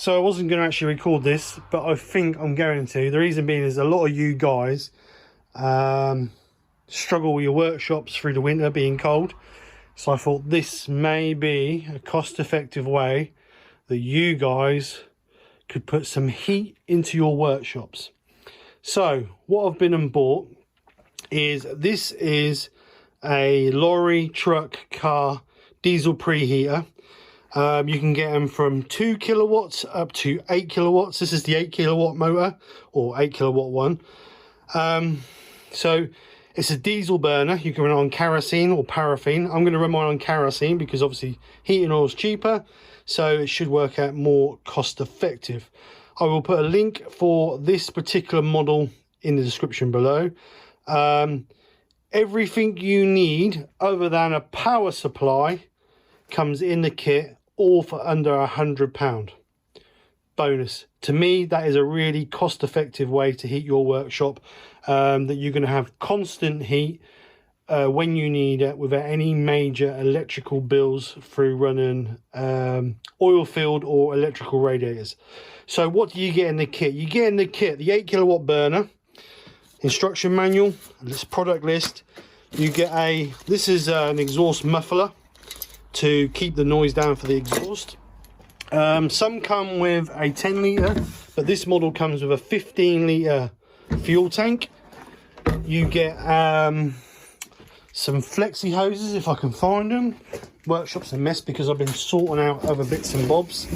So I wasn't going to actually record this, but I think I'm going to. The reason being is a lot of you guys struggle with your workshops through the winter being cold. So I thought this may be a cost-effective way that you guys could put some heat into your workshops. So what I've been and bought is, this is a lorry, truck, car diesel preheater. You can get them from 2 kilowatts up to 8 kilowatts. This is the 8 kilowatt motor, or 8 kilowatt one. So it's a diesel burner. You can run it on kerosene or paraffin. I'm going to run mine on kerosene because obviously heating oil is cheaper, so it should work out more cost effective. I will put a link for this particular model in the description below. Everything you need other than a power supply comes in the kit, all for under £100. Bonus. To me, that is a really cost-effective way to heat your workshop, that you're going to have constant heat when you need it without any major electrical bills through running oil filled or electrical radiators. So what do you get in the kit? You get in the kit the 8 kilowatt burner, instruction manual, this product list. You get this is an exhaust muffler to keep the noise down for the exhaust. Some come with a 10 litre, but this model comes with a 15 litre fuel tank. You get some flexi hoses if I can find them. Workshop's a mess because I've been sorting out other bits and bobs.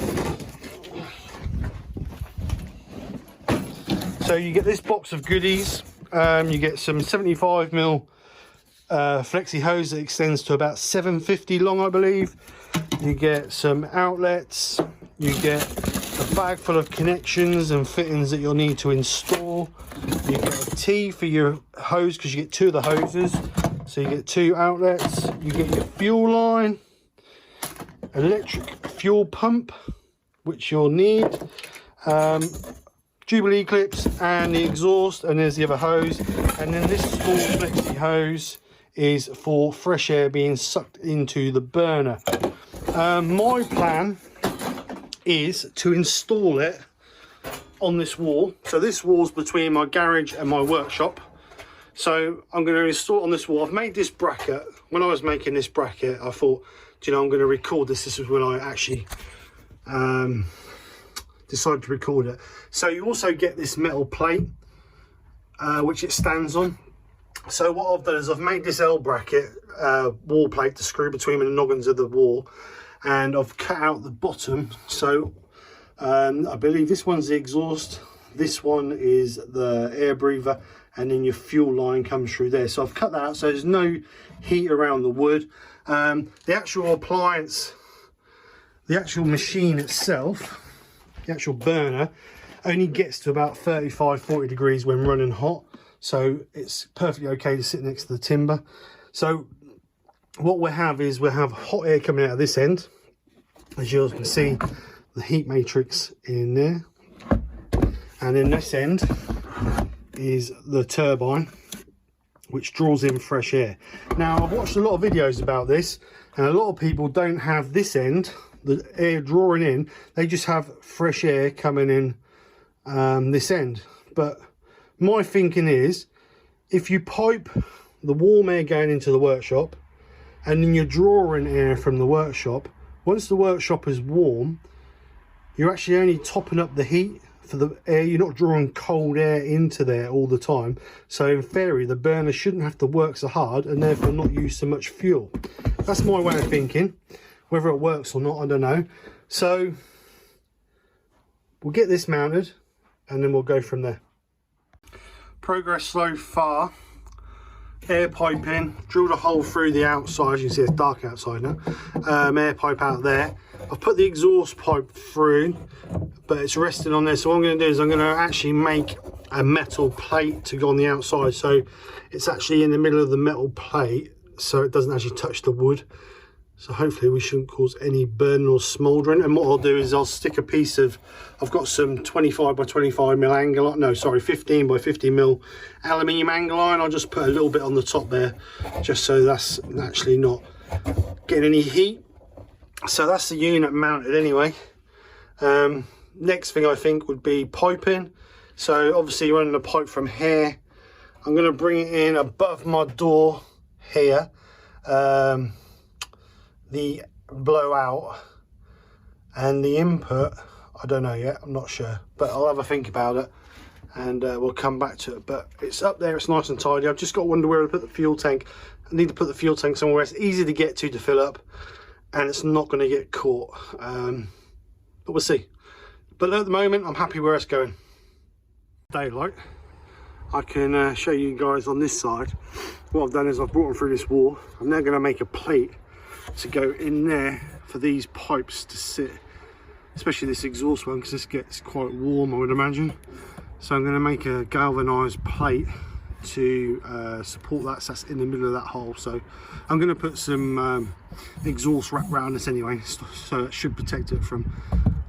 So you get this box of goodies. You get some 75mm flexi hose that extends to about 750 long, I believe. You get some outlets. You get a bag full of connections and fittings that you'll need to install. You get a T for your hose because you get 2 of the hoses, so you get 2 outlets. You get your fuel line, electric fuel pump, which you'll need, Jubilee clips and the exhaust, and there's the other hose. And then this small flexi hose is for fresh air being sucked into the burner. My plan is to install it on this wall. So this wall's between my garage and my workshop, so I'm going to install it on this wall. I've made this bracket. When I was making this bracket, I thought, do you know, I'm going to record this. This is when I actually decided to record it. So you also get this metal plate which it stands on. So what I've done is I've made this L bracket wall plate to screw between the noggins of the wall, and I've cut out the bottom. So I believe this one's the exhaust, this one is the air breather, and then your fuel line comes through there. So I've cut that out so there's no heat around the wood. The actual appliance, the actual machine itself, the actual burner, only gets to about 35-40 degrees when running hot, so it's perfectly okay to sit next to the timber. So what we'll have is we'll have hot air coming out of this end, as you can see the heat matrix in there, and then this end is the turbine which draws in fresh air. Now I've watched a lot of videos about this, and a lot of people don't have this end, the air drawing in, they just have fresh air coming in this end. But my thinking is, if you pipe the warm air going into the workshop and then you're drawing air from the workshop, once the workshop is warm, you're actually only topping up the heat for the air. You're not drawing cold air into there all the time, so in theory the burner shouldn't have to work so hard and therefore not use so much fuel. That's my way of thinking. Whether it works or not, I don't know. So we'll get this mounted and then we'll go from there. Progress so far. Air pipe in, drilled a hole through the outside. You can see it's dark outside now. Air pipe out there. I've put the exhaust pipe through, but it's resting on there. So what I'm going to do is I'm going to actually make a metal plate to go on the outside, so it's actually in the middle of the metal plate, so it doesn't actually touch the wood. So hopefully we shouldn't cause any burn or smouldering. And what I'll do is I'll stick a piece of, I've got some 25 by 25 mil angle, no sorry, 15 by 50 mil aluminium angle iron. I'll just put a little bit on the top there, just so that's actually not getting any heat. So that's the unit mounted anyway. Next thing I think would be piping. So obviously you're running a pipe from here. I'm going to bring it in above my door here. The blowout and the input, I don't know yet, I'm not sure, but I'll have a think about it and we'll come back to it. But it's up there, it's nice and tidy. I've just got to wonder where to put the fuel tank. I need to put the fuel tank somewhere it's easy to get to fill up, and it's not going to get caught, but we'll see. But at the moment I'm happy where it's going. Daylight, I can show you guys on this side. What I've done is I've brought them through this wall. I'm now going to make a plate to go in there for these pipes to sit, especially this exhaust one, because this gets quite warm, I would imagine. So I'm going to make a galvanized plate to support that, so that's in the middle of that hole. So I'm going to put some exhaust wrap around this anyway, so it should protect it from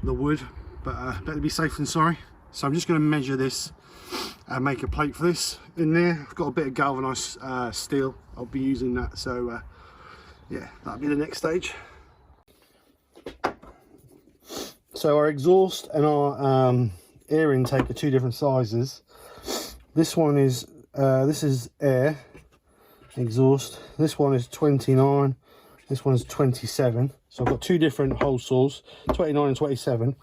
the wood, but better be safe than sorry. So I'm just going to measure this and make a plate for this in there. I've got a bit of galvanized steel, I'll be using that. So yeah, that'll be the next stage. So our exhaust and our air intake are two different sizes. This one is this is air exhaust. This one is 29. This one is 27. So I've got two different hole saws, 29 and 27.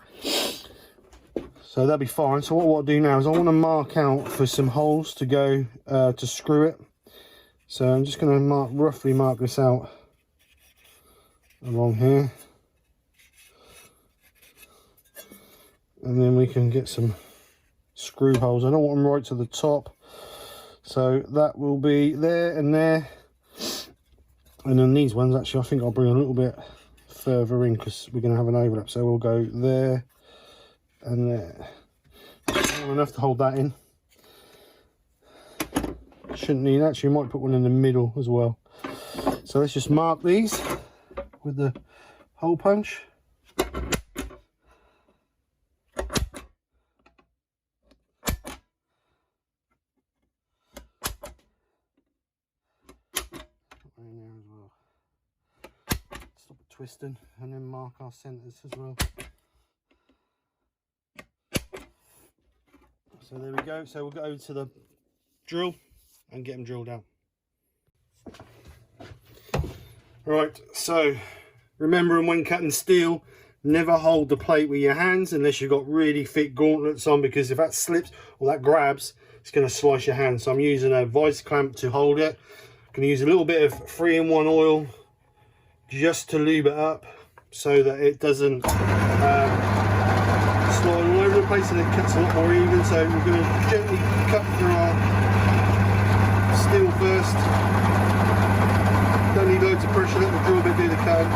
So that'll be fine. So what I'll do now is I want to mark out for some holes to go to screw it. So I'm just going to roughly mark this out along here, and then we can get some screw holes. I don't want them right to the top, so that will be there and there. And then these ones, actually I think I'll bring a little bit further in because we're going to have an overlap, so we'll go there and there. Not enough to hold that in. Shouldn't need, actually might put one in the middle as well. So let's just mark these with the hole punch. In there as well. Stop it twisting, and then mark our centres as well. So there we go. So we'll go over to the drill and get them drilled out. Right, so remembering when cutting steel, never hold the plate with your hands unless you've got really thick gauntlets on, because if that slips or that grabs, it's going to slice your hand. So I'm using a vice clamp to hold it. I'm going to use a little bit of 3-in-1 oil just to lube it up so that it doesn't slide all over the place and it cuts a lot more even. So we're going to gently cut through our steel first. Don't need loads of pressure, let the drill bit do the cutting.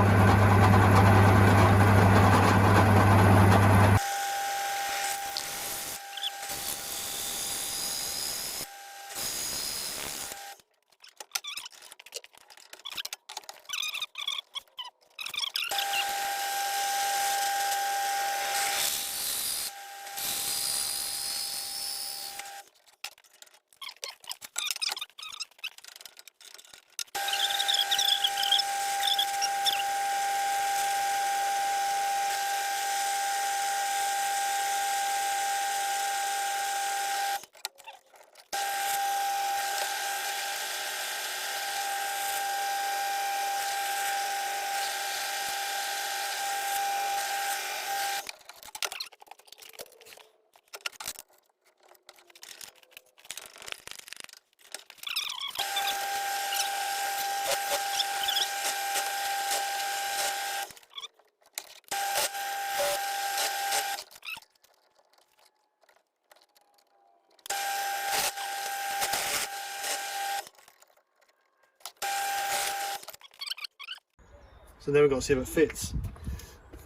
So then we've got to see if it fits.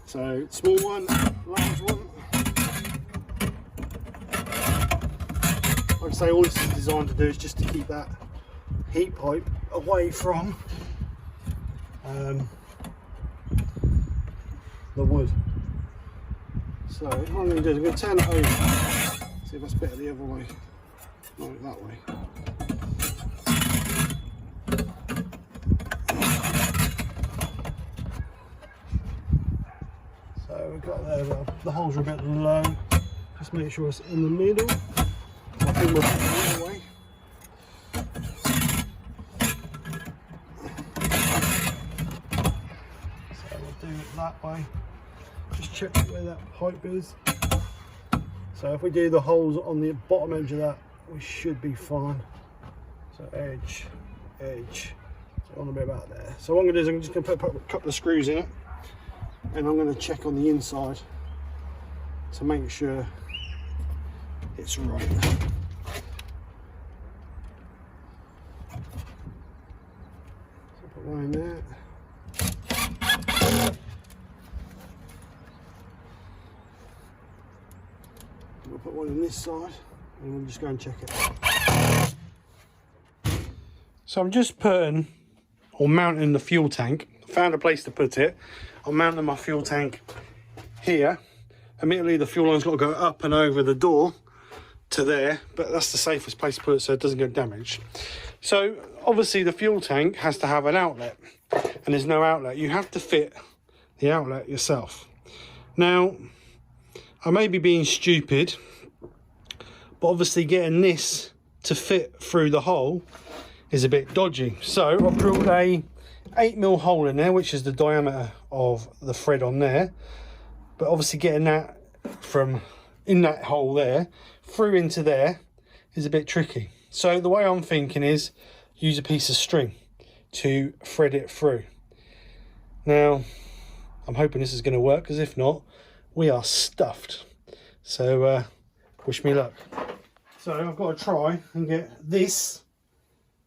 So small one, large one. Like I say, all this is designed to do is just to keep that heat pipe away from the wood. So what I'm going to do is I'm going to turn it over, see if that's better the other way, not that way. So we've got there, but the holes are a bit low. Just make sure it's in the middle. I think we'll put it away. So we'll do it that way. Just check where that pipe is. So if we do the holes on the bottom edge of that, we should be fine. So edge, edge. So I want to be about there. So what I'm going to do is I'm just going to put a couple of screws in it, and I'm going to check on the inside to make sure it's right. So put one in there. We'll put one in this side, and we'll just go and check it. So I'm just putting or mounting the fuel tank. I found a place to put it. I'm mounting my fuel tank here. Admittedly, the fuel line's got to go up and over the door to there, but that's the safest place to put it so it doesn't get damaged. So obviously the fuel tank has to have an outlet, and there's no outlet. You have to fit the outlet yourself. Now, I may be being stupid, but obviously getting this to fit through the hole is a bit dodgy. So I drilled a 8mm hole in there, which is the diameter of the thread on there. But obviously getting that from in that hole there through into there is a bit tricky. So the way I'm thinking is use a piece of string to thread it through. Now, I'm hoping this is going to work, because if not, we are stuffed. So wish me luck. So I've got to try and get this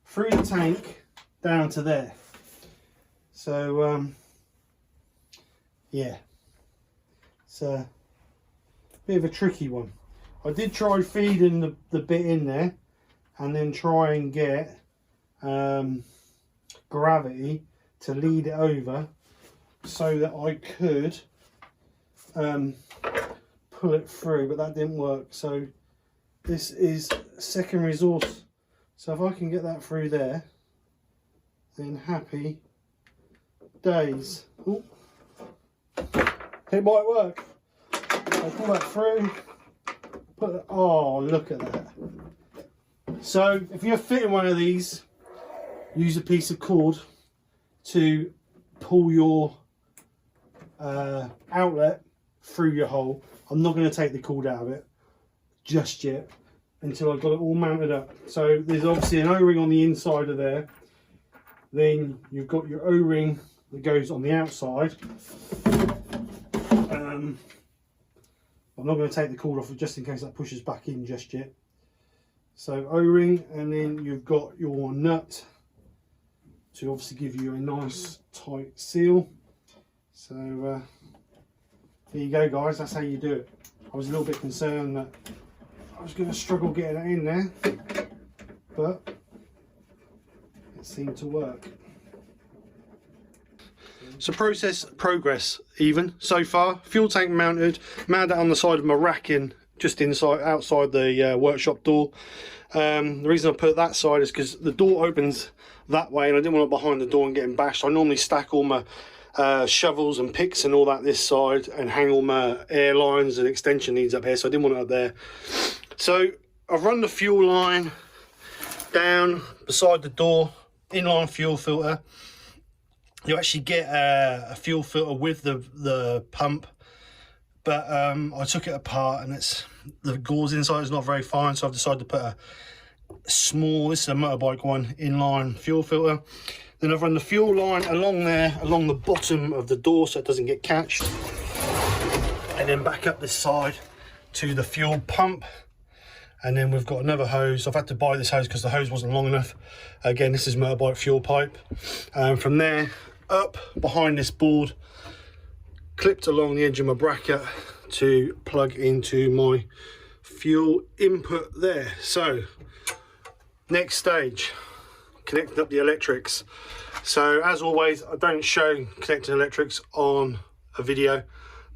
through the tank down to there. So yeah, it's a bit of a tricky one. I did try feeding the bit in there and then try and get gravity to lead it over so that I could pull it through, but that didn't work. So this is second resource. So if I can get that through there, then happy days. Ooh. It might work. I'll pull that through. Put it, oh, look at that. So if you're fitting one of these, use a piece of cord to pull your outlet through your hole. I'm not going to take the cord out of it just yet until I've got it all mounted up. So there's obviously an O-ring on the inside of there. Then you've got your O-ring that goes on the outside. I'm not going to take the cord off just in case that pushes back in just yet. So O-ring, and then you've got your nut to obviously give you a nice tight seal. So there you go, guys, that's how you do it. I was a little bit concerned that I was going to struggle getting it in there, but it seemed to work. So progress even so far. Fuel tank mounted on the side of my racking, just outside the workshop door. The reason I put that side is because the door opens that way, and I didn't want it behind the door and getting bashed. I normally stack all my shovels and picks and all that this side, and hang all my air lines and extension leads up here, so I didn't want it up there. So I've run the fuel line down beside the door, inline fuel filter. You actually get a fuel filter with the pump, but I took it apart, and the gauze inside is not very fine, so I've decided to put a small, this is a motorbike one, inline fuel filter. Then I've run the fuel line along there, along the bottom of the door, so it doesn't get catched, and then back up this side to the fuel pump. And then we've got another hose. I've had to buy this hose because the hose wasn't long enough. Again, this is motorbike fuel pipe. From there up behind this board, clipped along the edge of my bracket to plug into my fuel input there. So next stage, connecting up the electrics. So as always, I don't show connecting electrics on a video,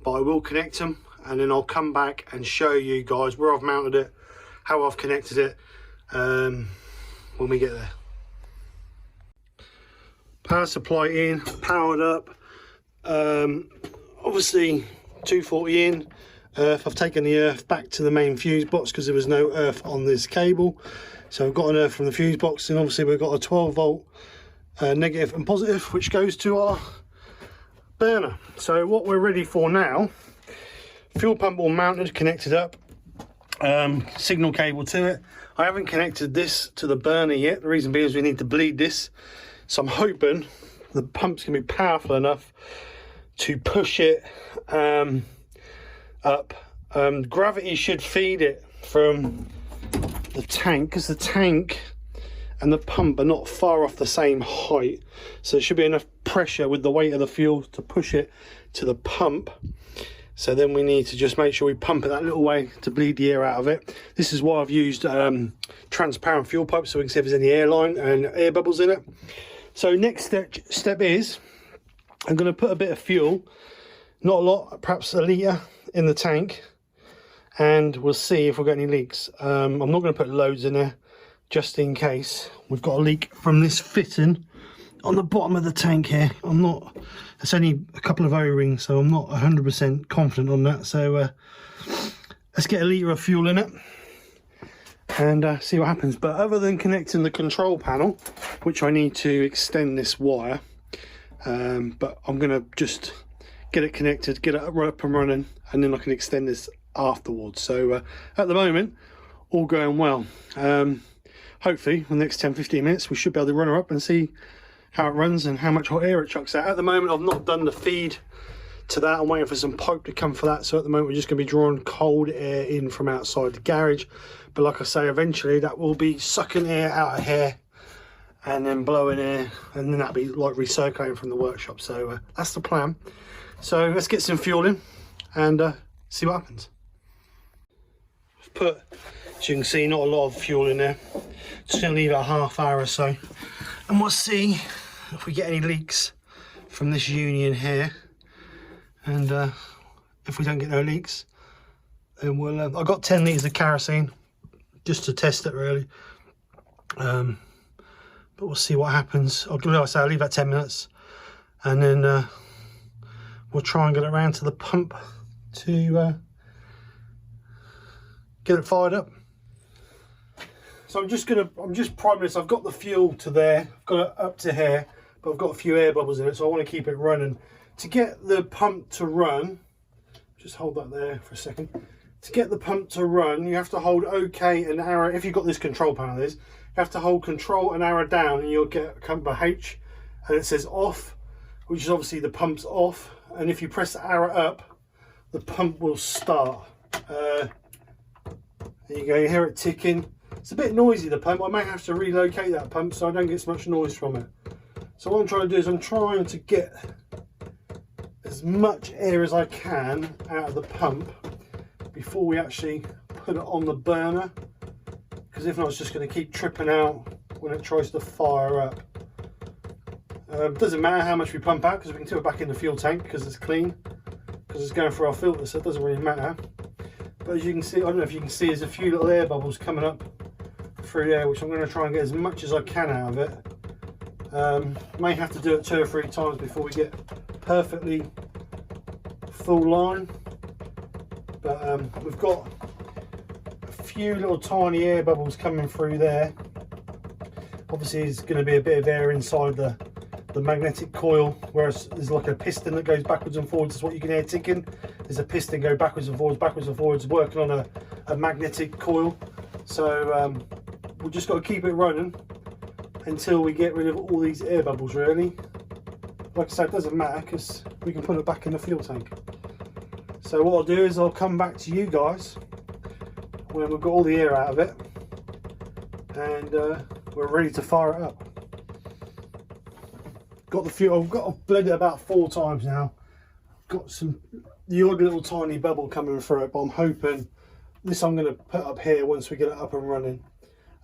but I will connect them, and then I'll come back and show you guys where I've mounted it, how I've connected it when we get there. Power supply in, powered up. Obviously 240 in earth. I've taken the earth back to the main fuse box because there was no earth on this cable, so I've got an earth from the fuse box, and obviously we've got a 12 volt negative and positive which goes to our burner. So what we're ready for now, fuel pump all mounted, connected up, signal cable to it. I haven't connected this to the burner yet. The reason being is we need to bleed this, so I'm hoping the pump's gonna be powerful enough to push it up. Gravity should feed it from the tank, because the tank and the pump are not far off the same height, so there should be enough pressure with the weight of the fuel to push it to the pump. So then we need to just make sure we pump it that little way to bleed the air out of it. This is why I've used transparent fuel pipes, so we can see if there's any airline and air bubbles in it. So next step is I'm going to put a bit of fuel, not a lot, perhaps a litre in the tank, and we'll see if we've got any leaks. I'm not going to put loads in there, just in case we've got a leak from this fitting on the bottom of the tank here. It's only a couple of O-rings, so I'm not 100% confident on that. So let's get a litre of fuel in it and see what happens. But other than connecting the control panel, which I need to extend this wire, but I'm going to just get it connected, get it up and running, and then I can extend this afterwards. So at the moment, all going well. Hopefully in the next 10-15 minutes we should be able to run her up and see how it runs and how much hot air it chucks out. At the moment I've not done the feed to that. I'm waiting for some pipe to come for that, so at the moment we're just going to be drawing cold air in from outside the garage. But like I say, eventually that will be sucking air out of here and then blowing air, and then that'll be like recirculating from the workshop. So that's the plan. So let's get some fuel in and see what happens. I've put, as you can see, not a lot of fuel in there. Just going to leave it a half hour or so, and we'll see if we get any leaks from this union here. And if we don't get no leaks, then we'll I've got 10 litres of kerosene just to test it really, but we'll see what happens. I'll leave that 10 minutes, and then we'll try and get it around to the pump to get it fired up. So I'm just priming this. I've got the fuel to there, I've got it up to here, but I've got a few air bubbles in it, so I want to keep it running. To get the pump to run, just hold that there for a second. To get the pump to run, you have to hold OK and arrow. If you've got this control panel, you have to hold control and arrow down, and you'll get a number H, and it says off, which is obviously the pump's off. And if you press the arrow up, the pump will start. There you go, you hear it ticking. It's a bit noisy, the pump. I may have to relocate that pump so I don't get so much noise from it. So what I'm trying to do is I'm trying to get as much air as I can out of the pump before we actually put it on the burner, because if not it's just going to keep tripping out when it tries to fire up. It doesn't matter how much we pump out, because we can put it back in the fuel tank because it's clean, because it's going through our filter, so it doesn't really matter. But as you can see, I don't know if you can see, there's a few little air bubbles coming up through there, which I'm going to try and get as much as I can out of it. May have to do it 2 or 3 times before we get perfectly full line, but we've got a few little tiny air bubbles coming through there. Obviously there's going to be a bit of air inside the magnetic coil, whereas there's like a piston that goes backwards and forwards. That's what you can hear ticking. There's a piston go backwards and forwards, working on a magnetic coil. So we've just got to keep it running until we get rid of all these air bubbles really. Like I said, it doesn't matter because we can put it back in the fuel tank. So what I'll do is I'll come back to you guys when we've got all the air out of it, and we're ready to fire it up. Got the fuel, I've blended it about 4 times now. Got the odd little tiny bubble coming through it, but I'm hoping this I'm going to put up here once we get it up and running.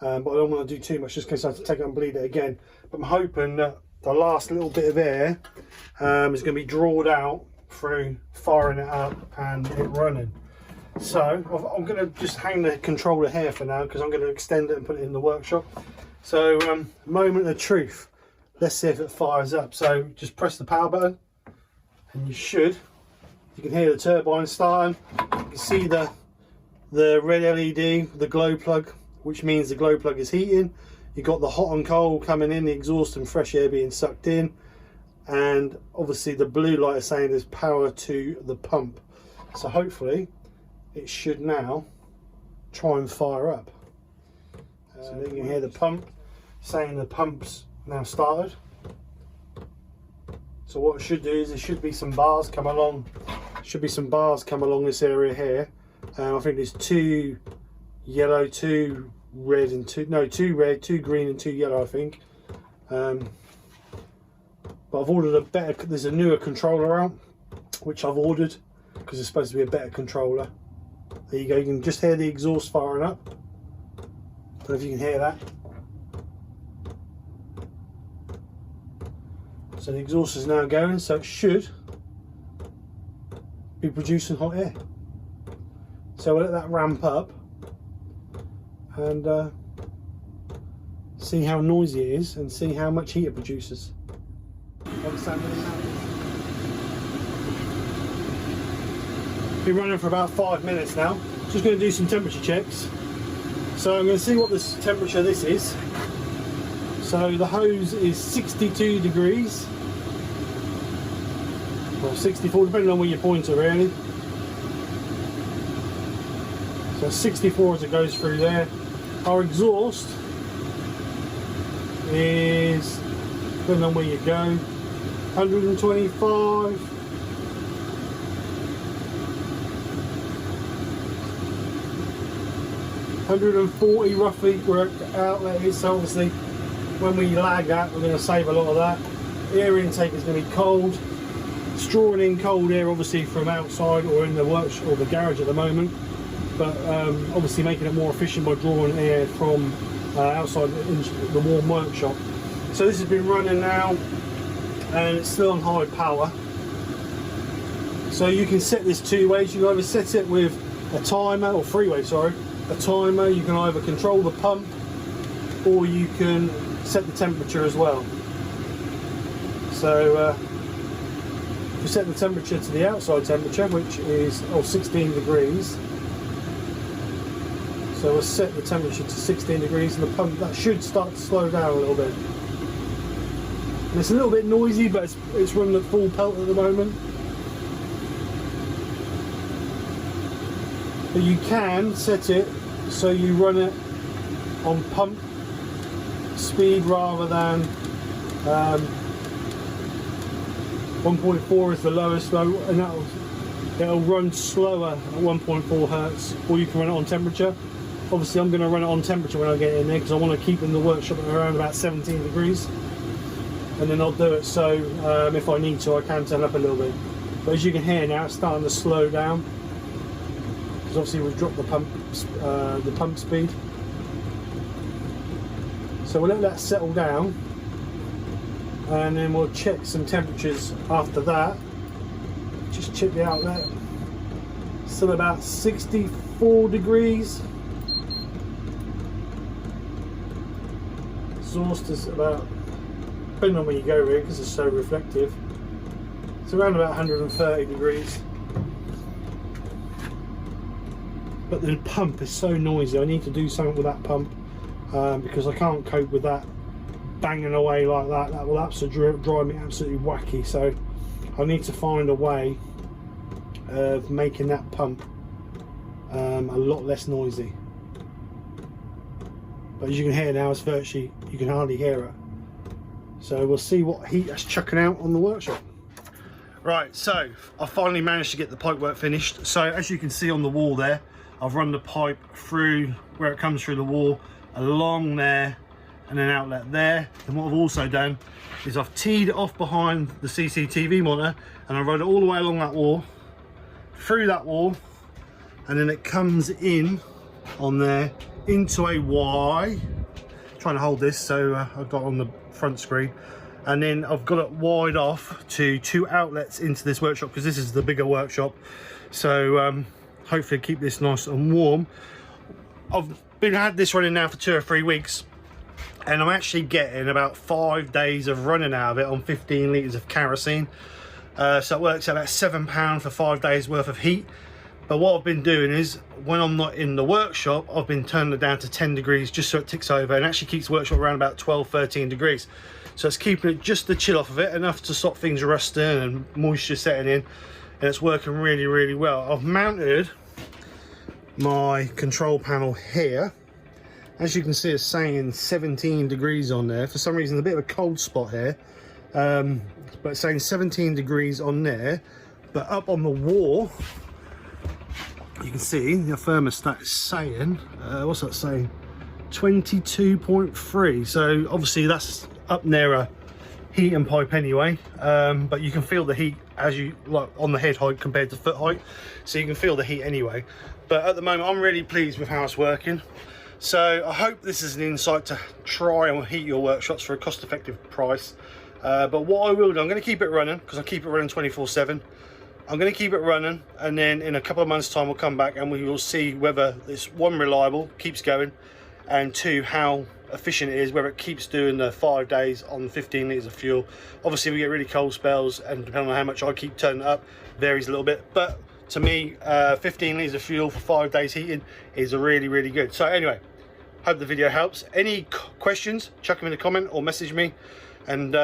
But I don't want to do too much just in case I have to take it and bleed it again. But I'm hoping that the last little bit of air is going to be drawn out through firing it up and it running. So I'm going to just hang the controller here for now, because I'm going to extend it and put it in the workshop. So moment of truth, let's see if it fires up. So just press the power button and you should You can hear the turbine starting. You can see the red LED, the glow plug, which means the glow plug is heating. You've got the hot and cold coming in, the exhaust and fresh air being sucked in, and obviously the blue light is saying there's power to the pump. So hopefully it should now try and fire up. So then you can hear the pump saying the pump's now started. So what it should do is there should be some bars come along. Should be some bars come along this area here. I think there's 2 yellow, 2 red, and 2 red, 2 green, and 2 yellow. I think. But I've ordered a better. There's a newer controller out, which I've ordered because it's supposed to be a better controller. There you go. You can just hear the exhaust firing up. Don't know if you can hear that. So the exhaust is now going, so it should be producing hot air. So we'll let that ramp up and see how noisy it is and see how much heat it produces. Been running for about 5 minutes now. Just going to do some temperature checks. So I'm going to see what this temperature this is. So the hose is 62 degrees. Well, 64, depending on where your pointer really. So 64 as it goes through there. Our exhaust is, depending on where you go, 125. 140 roughly where the outlet is. So obviously when we lag that, we're going to save a lot of that. The air intake is going to be cold. It's drawing in cold air obviously from outside or in the workshop or the garage at the moment, but obviously making it more efficient by drawing air from outside the warm workshop. So this has been running now and it's still on high power. So you can set this 2 ways. You can either set it with a timer, or 3-way, sorry, a timer. You can either control the pump or you can set the temperature as well. So we set the temperature to the outside temperature, which is 16 degrees. So we'll set the temperature to 16 degrees and the pump, that should start to slow down a little bit. And it's a little bit noisy, but it's running at full pelt at the moment. But you can set it so you run it on pump speed rather than 1.4 is the lowest though, and it'll run slower at 1.4 hertz, or you can run it on temperature. Obviously I'm going to run it on temperature when I get in there because I want to keep in the workshop at around about 17 degrees, and then I'll do it so if I need to I can turn up a little bit. But as you can hear now, it's starting to slow down because obviously we've dropped the pump speed. So we'll let that settle down and then we'll check some temperatures after that. Just check the outlet. Still about 64 degrees. Exhaust is about, depending on where you go here because it's so reflective, it's around about 130 degrees. But the pump is so noisy. I need to do something with that pump because I can't cope with that banging away like that. That will absolutely drive me absolutely wacky. So I need to find a way of making that pump a lot less noisy. But as you can hear now, it's virtually, you can hardly hear it. So we'll see what heat that's chucking out on the workshop. Right, so I finally managed to get the pipe work finished. So as you can see on the wall there, I've run the pipe through where it comes through the wall, along there, and an outlet there. And what I've also done is I've teed it off behind the CCTV monitor, and I run it all the way along that wall, through that wall, and then it comes in on there into a Y. Trying to hold this so I've got it on the front screen, and then I've got it wide off to 2 outlets into this workshop because this is the bigger workshop. So hopefully keep this nice and warm. I've had this running now for 2 or 3 weeks, and I'm actually getting about 5 days of running out of it on 15 litres of kerosene. So it works out about £7 for 5 days worth of heat. But what I've been doing is, when I'm not in the workshop, I've been turning it down to 10 degrees just so it ticks over, and actually keeps the workshop around about 12-13 degrees. So it's keeping it just the chill off of it, enough to stop things rusting and moisture setting in, and it's working really, really well. I've mounted my control panel here. As you can see, it's saying 17 degrees on there. For some reason, a bit of a cold spot here, but it's saying 17 degrees on there. But up on the wall, you can see the thermostat is saying, what's that saying? 22.3. So obviously that's up near a heating pipe anyway, but you can feel the heat as you like on the head height compared to foot height, so you can feel the heat anyway. But at the moment, I'm really pleased with how it's working. So I hope this is an insight to try and heat your workshops for a cost-effective price. But what I will do, I'm going to keep it running, because I keep it running 24/7. I'm going to keep it running, and then in a couple of months' time we'll come back and we will see whether it's, one, reliable, keeps going, and two, how efficient it is, whether it keeps doing the 5 days on 15 litres of fuel. Obviously we get really cold spells, and depending on how much I keep turning it up, varies a little bit. But to me, 15 litres of fuel for 5 days heating is really, really good. So anyway, hope the video helps. Any questions, chuck them in the comment or message me, and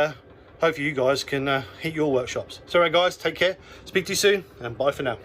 hopefully you guys can heat your workshops. So anyway guys, take care, speak to you soon, and bye for now.